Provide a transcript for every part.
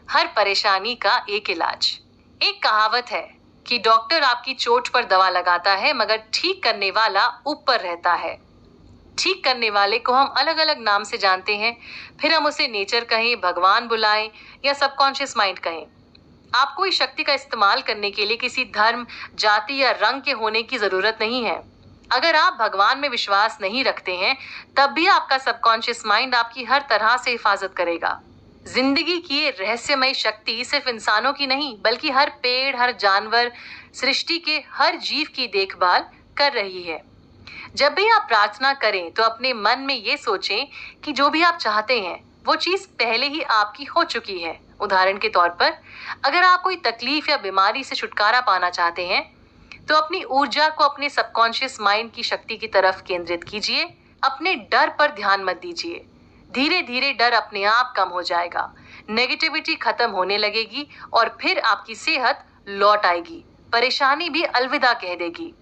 हर परेशानी का एक इलाज। एक कहावत है कि डॉक्टर आपकी चोट पर दवा लगाता है मगर ठीक करने वाला ऊपर रहता है। ठीक करने वाले को हम अलग अलग नाम से जानते हैं, फिर हम उसे नेचर कहें, भगवान बुलाएं या सबकॉन्शियस माइंड कहें। आपको इस शक्ति का इस्तेमाल करने के लिए किसी धर्म, जाति या रंग के होने की जरूरत नहीं है। अगर आप भगवान में विश्वास नहीं रखते हैं, तब भी आपका सबकॉन्शियस माइंड आपकी हर तरह से हिफाजत करेगा। जिंदगी की ये रहस्यमय शक्ति सिर्फ इंसानों की नहीं, बल्कि हर पेड़, हर जानवर, सृष्टि के हर जीव की देखभाल कर रही है। जब भी आप प्रार्थना करें तो अपने मन में ये सोचें कि जो भी आप चाहते हैं वो चीज पहले ही आपकी हो चुकी है। उदाहरण के तौर पर, अगर आप कोई तकलीफ या बीमारी से छुटकारा पाना चाहते हैं तो अपनी ऊर्जा को अपने सबकॉन्शियस माइंड की शक्ति की तरफ केंद्रित कीजिए। अपने डर पर ध्यान मत दीजिए। धीरे धीरे डर अपने आप कम हो जाएगा, नेगेटिविटी खत्म होने लगेगी और फिर आपकी सेहत लौट आएगी, परेशानी भी अलविदा कह देगी।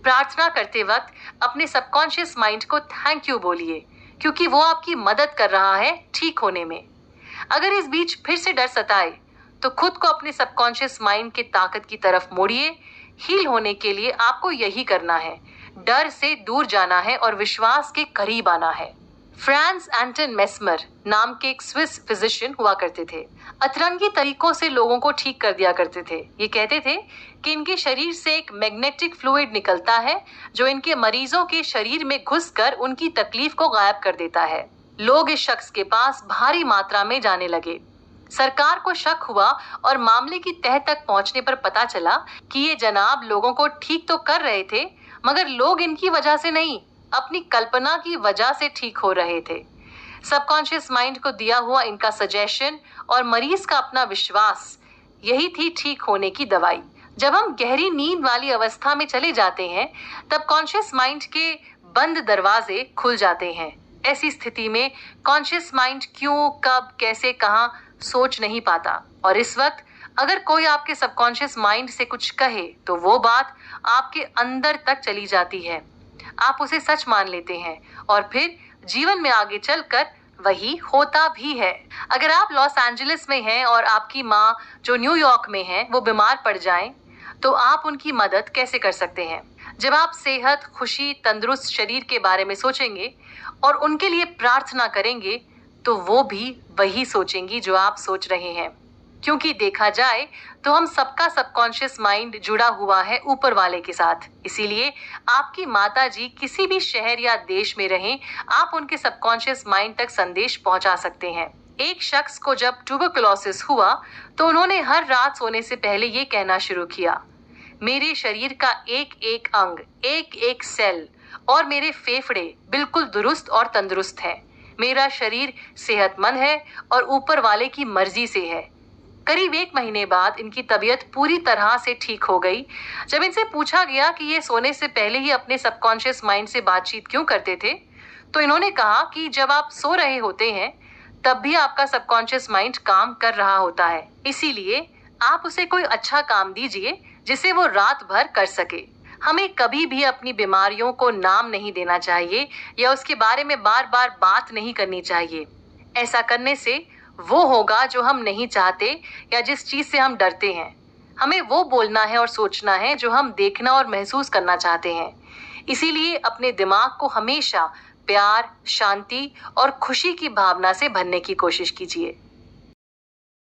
प्रार्थना करते वक्त अपने सबकॉन्शियस माइंड को थैंक यू बोलिए, क्योंकि वो आपकी मदद कर रहा है ठीक होने में। अगर इस बीच फिर से डर सताए तो खुद को अपने सबकॉन्शियस माइंड के ताकत की तरफ मोड़िए। हील होने के लिए आपको यही करना है, डर से दूर जाना है और विश्वास के करीब आना है। फ्रांस एंटन मेस्मर नाम के एक स्विस फिजिशियन हुआ करते थे। अतरंगी तरीकों से लोगों को ठीक कर दिया करते थे। ये कहते थे कि इनके शरीर से एक मैग्नेटिक फ्लूइड निकलता है जो इनके मरीजों के शरीर में घुसकर उनकी तकलीफ को गायब कर देता है। लोग इस शख्स के पास भारी मात्रा में जाने लगे। सरकार को शक हुआ और मामले की तह तक पहुंचने पर पता चला कि ये जनाब लोगों को ठीक तो कर रहे थे, मगर लोग इनकी वजह से नहीं, अपनी कल्पना की वजह से ठीक हो रहे थे। सबकॉन्शियस माइंड को दिया हुआ इनका सजेशन और मरीज का अपना विश्वास, यही थी ठीक होने की दवाई। जब हम गहरी नींद वाली अवस्था में चले जाते हैं, तब कॉन्शियस माइंड के बंद दरवाजे खुल जाते हैं। ऐसी स्थिति में कॉन्शियस माइंड क्यों, कब, कैसे, कहाँ सोच नहीं पाता। और इस वक्त अगर कोई आपके सबकॉन्शियस माइंड से कुछ कहे तो वो बात आपके अंदर तक चली जाती है। आप उसे सच मान लेते हैं और फिर जीवन में आगे चलकर वही होता भी है। अगर आप लॉस एंजलिस में हैं और आपकी माँ जो न्यूयॉर्क में है वो बीमार पड़ जाएं, तो आप उनकी मदद कैसे कर सकते हैं? जब आप सेहत, खुशी, तंदुरुस्त शरीर के बारे में सोचेंगे और उनके लिए प्रार्थना करेंगे तो वो भी वही सोचेंगी जो आप सोच रहे हैं। क्योंकि देखा जाए तो हम सबका सबकॉन्शियस माइंड जुड़ा हुआ है ऊपर वाले के साथ। इसीलिए आपकी माता जी किसी भी शहर या देश में रहें, आप उनके सबकॉन्शियस माइंड तक संदेश पहुंचा सकते हैं। एक शख्स को जब ट्यूबरकुलोसिस हुआ तो उन्होंने हर रात सोने से पहले ये कहना शुरू किया, मेरे शरीर का एक एक अंग, एक एक सेल और मेरे फेफड़े बिल्कुल दुरुस्त और तंदुरुस्त है। मेरा शरीर सेहतमंद है और ऊपर वाले की मर्जी से है। करीब 1 महीने बाद इनकी तबीयत पूरी तरह से ठीक हो गई। जब इनसे पूछा गया कि ये सोने से पहले ही अपने सबकॉन्शियस माइंड से बातचीत क्यों करते थे, तो इन्होंने कहा कि जब आप सो रहे होते हैं तब भी आपका सबकॉन्शियस माइंड काम कर रहा होता है। इसीलिए आप उसे कोई अच्छा काम दीजिए जिसे वो रात भर कर सके। हमें कभी भी अपनी बीमारियों को नाम नहीं देना चाहिए या उसके बारे में बार बार बात नहीं करनी चाहिए। ऐसा करने से वो होगा जो हम नहीं चाहते या जिस चीज से हम डरते हैं। हमें वो बोलना है और सोचना है जो हम देखना और महसूस करना चाहते हैं। इसीलिए अपने दिमाग को हमेशा प्यार, शांति और खुशी की भावना से भरने की कोशिश कीजिए।